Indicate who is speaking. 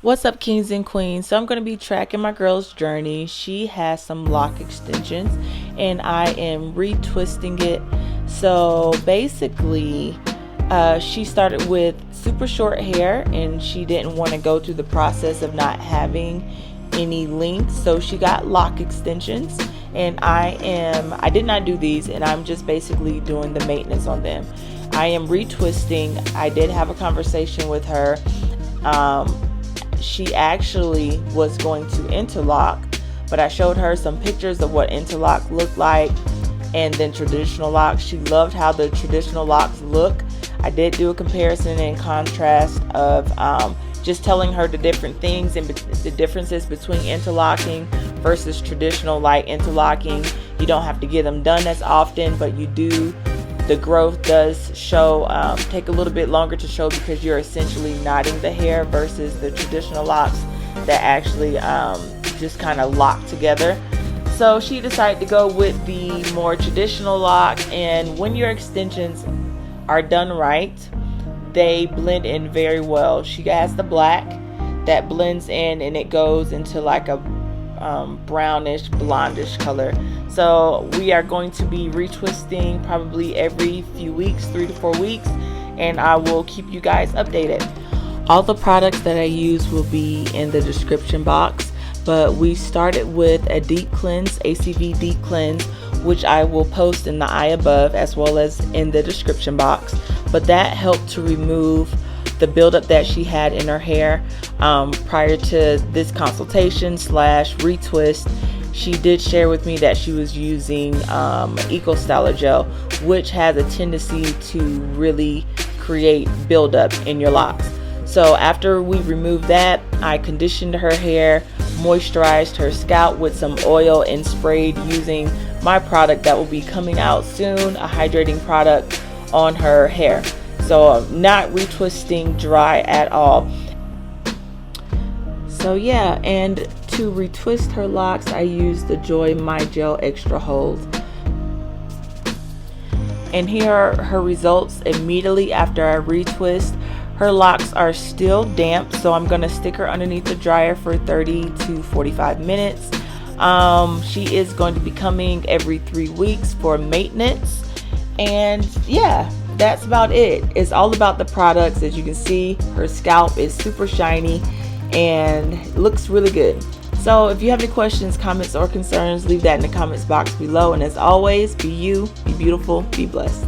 Speaker 1: What's up, kings and queens? So I'm going to be tracking my girl's journey. She has some lock extensions and I am retwisting it. So basically, she started with super short hair and she didn't want to go through the process of not having any length. So she got lock extensions, and I did not do these, and I'm just basically doing the maintenance on them. I am retwisting. I did have a conversation with her. She actually was going to interlock, but I showed her some pictures of what interlock looked like and then traditional locks. She loved how the traditional locks look. I did do a comparison and contrast of just telling her the different things and the differences between interlocking versus traditional light interlocking. You don't have to get them done as often, but you do. The growth does show, take a little bit longer to show because you're essentially knotting the hair versus the traditional locks that actually just kind of lock together. So she decided to go with the more traditional lock, and when your extensions are done right, they blend in very well. She has the black that blends in and it goes into like a brownish blondish color. So we are going to be retwisting probably every few weeks, 3 to 4 weeks, and I will keep you guys updated. All the products that I use will be in the description box, but we started with a deep cleanse, ACV deep cleanse, which I will post in the eye above as well as in the description box. But that helped to remove the buildup that she had in her hair prior to this consultation slash retwist. She did share with me that she was using Eco Styler gel, which has a tendency to really create buildup in your locks. So after we removed that, I conditioned her hair, moisturized her scalp with some oil, and sprayed using my product that will be coming out soon, a hydrating product on her hair. So I'm not retwisting dry at all. So yeah, and to retwist her locks, I used the Joy My Gel Extra Hold. And here are her results immediately after I retwist. Her locks are still damp, so I'm going to stick her underneath the dryer for 30 to 45 minutes. She is going to be coming every 3 weeks for maintenance. And yeah, that's about it. It's all about the products. As you can see, her scalp is super shiny and looks really good. So if you have any questions, comments, or concerns, leave that in the comments box below. And as always, be you, be beautiful, be blessed.